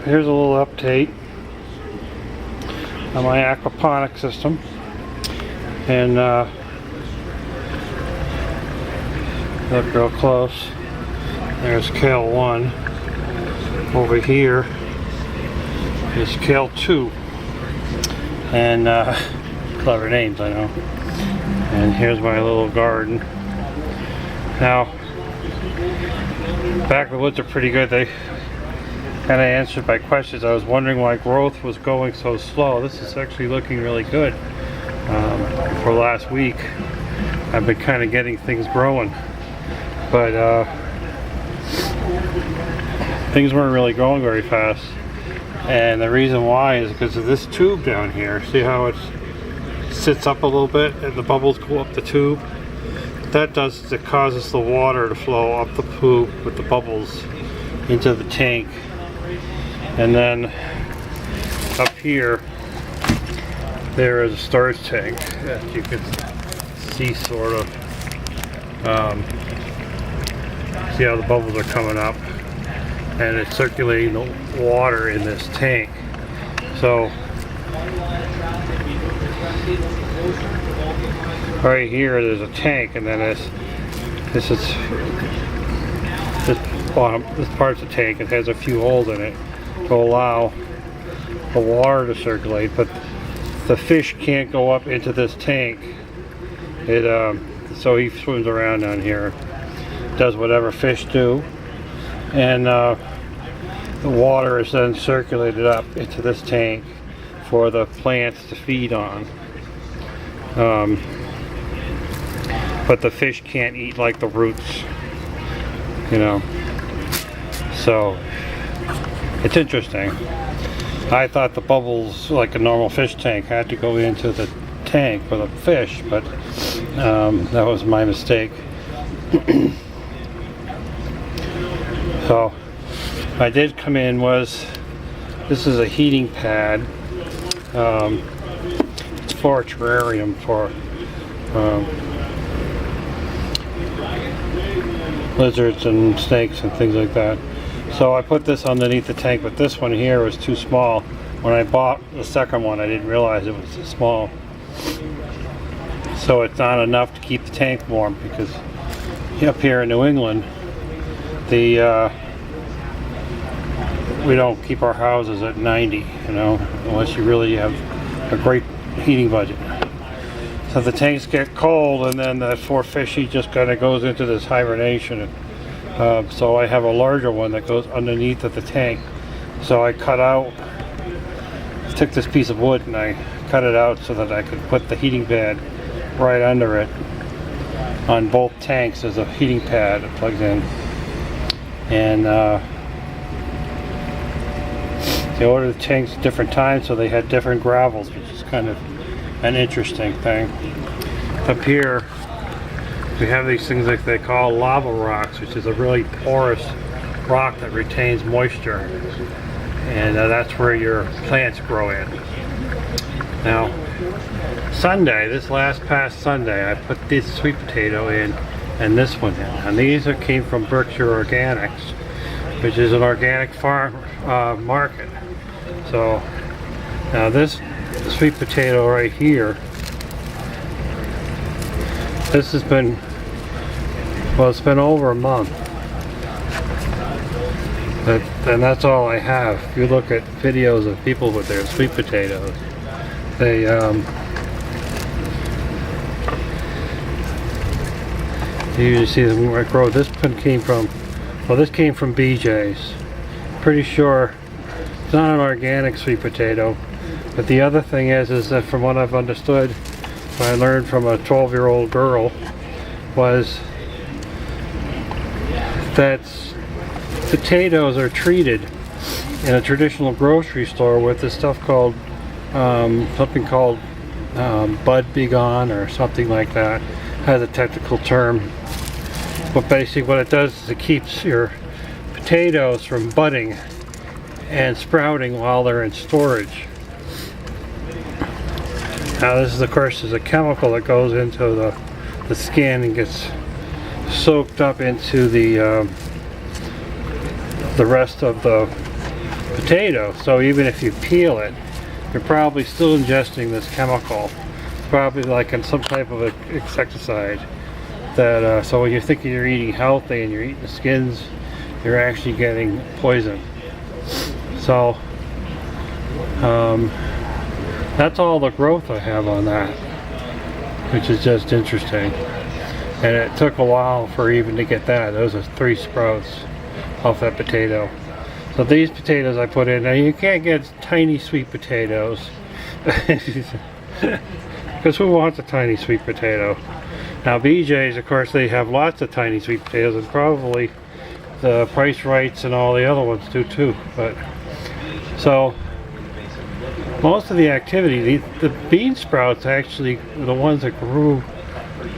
here's a little update on my aquaponics system. And look real close. There's Kale 1. Over here is Kale 2. And clever names, I know. And here's my little garden. Now, back the woods are pretty good. They kind of answered my questions. I was wondering why growth was going so slow. This is actually looking really good. For last week, I've been kind of getting things growing, but things weren't really growing very fast. And the reason why is because of this tube down here. See how it sits up a little bit and the bubbles go up the tube? What that does is it causes the water to flow up the tube with the bubbles into the tank. And then up here there is a storage tank that you can see sort of. See how the bubbles are coming up, and it's circulating the water in this tank. So right here there's a tank, and then this part's the tank. It has a few holes in it to allow the water to circulate, but the fish can't go up into this tank. So he swims around down here, does whatever fish do, and the water is then circulated up into this tank for the plants to feed on. But the fish can't eat like the roots, you know. So it's interesting. I thought the bubbles, like a normal fish tank, had to go into the tank for the fish, but that was my mistake. So I did come in this is a heating pad. It's for a terrarium for lizards and snakes and things like that. So I put this underneath the tank, but this one here was too small. When I bought the second one, I didn't realize it was too small. So it's not enough to keep the tank warm, because up here in New England, we don't keep our houses at 90, you know, unless you really have a great heating budget. So the tanks get cold, and then the four fishy just kind of goes into this hibernation. So I have a larger one that goes underneath of the tank. So I took this piece of wood and I cut it out so that I could put the heating pad right under it. On both tanks there's a heating pad that plugs in. And they ordered the tanks at different times, so they had different gravels, which is kind of an interesting thing. Up here we have these things like they call lava rocks, which is a really porous rock that retains moisture, and that's where your plants grow in. Now Sunday, this past Sunday, I put this sweet potato in and this one in, and these came from Berkshire Organics, which is an organic farm market. So now this sweet potato right here, this has been, well, it's been over a month, and that's all I have. If you look at videos of people with their sweet potatoes, they you usually see them grow. This one came from, well, this came from BJ's. Pretty sure it's not an organic sweet potato. But the other thing is that from what I've understood, what I learned from a 12-year-old girl, was that potatoes are treated in a traditional grocery store with this stuff called something called Bud Begone or something like that. Has a technical term, but basically what it does is it keeps your potatoes from budding and sprouting while they're in storage. Now this is, of course, is a chemical that goes into the skin and gets soaked up into the rest of the potato. So even if you peel it, you're probably still ingesting this chemical. It's probably like in some type of insecticide. That so when you're thinking you're eating healthy and you're eating the skins, you're actually getting poison. So that's all the growth I have on that, which is just interesting. And it took a while for even to get that. Those are 3 sprouts off that potato. So these potatoes I put in. Now you can't get tiny sweet potatoes because who wants a tiny sweet potato? Now BJ's, of course, they have lots of tiny sweet potatoes, and probably the Price Rights and all the other ones do too. But so most of the activity, the bean sprouts actually were the ones that grew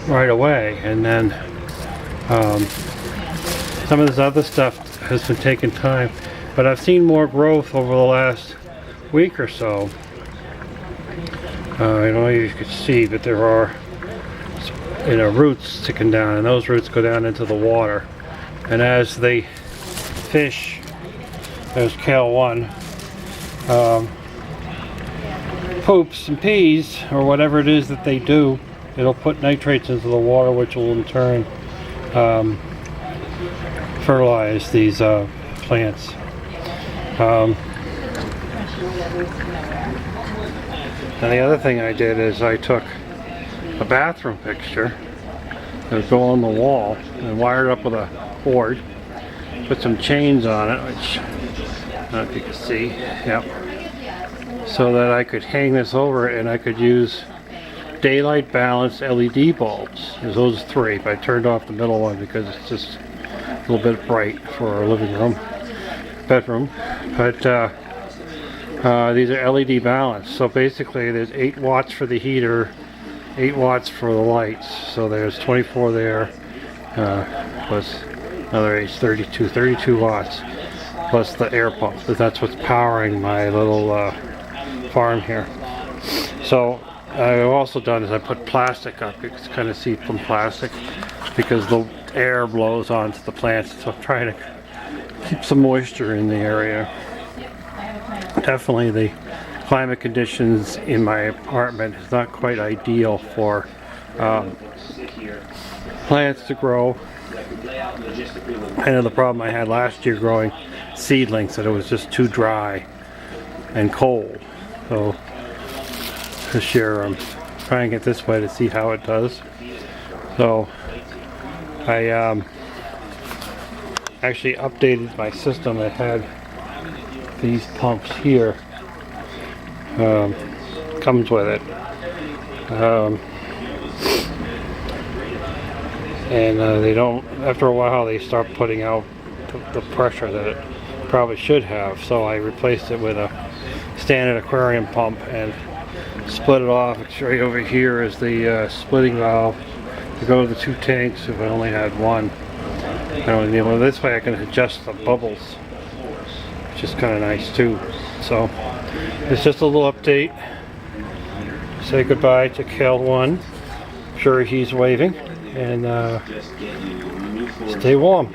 right away, and then some of this other stuff has been taking time. But I've seen more growth over the last week or so. I don't know if you can see, but there are roots sticking down, and those roots go down into the water. And as the fish, there's kale 1, poops and pees, or whatever it is that they do, it'll put nitrates into the water, which will in turn fertilize these plants. And the other thing I did is I took a bathroom fixture that would go on the wall and wired up with a cord, put some chains on it, which I don't know if you can see, yep, so that I could hang this over it and I could use daylight balanced LED bulbs. There's those 3, but I turned off the middle one because it's just a little bit bright for our living room, bedroom. But these are LED balanced, so basically there's 8 watts for the heater, 8 watts for the lights, so there's 24 there, plus another 8, 32 watts, plus the air pump. But that's what's powering my little farm here. So I've also done is I put plastic up. You can kind of see from plastic because the air blows onto the plants, so I'm trying to keep some moisture in the area. Definitely the climate conditions in my apartment is not quite ideal for plants to grow. Kind of the problem I had last year growing seedlings, that it was just too dry and cold. So this year I'm trying it this way to see how it does. So I actually updated my system. It had these pumps here, comes with it, and they don't, after a while they start putting out the pressure that it probably should have. So I replaced it with a standard aquarium pump and split it off. It's right over here is the splitting valve to go to the 2 tanks if I only had one. I don't need one. This way I can adjust the bubbles, which is kind of nice too. So it's just a little update. Say goodbye to Kale 1. I'm sure he's waving, and stay warm.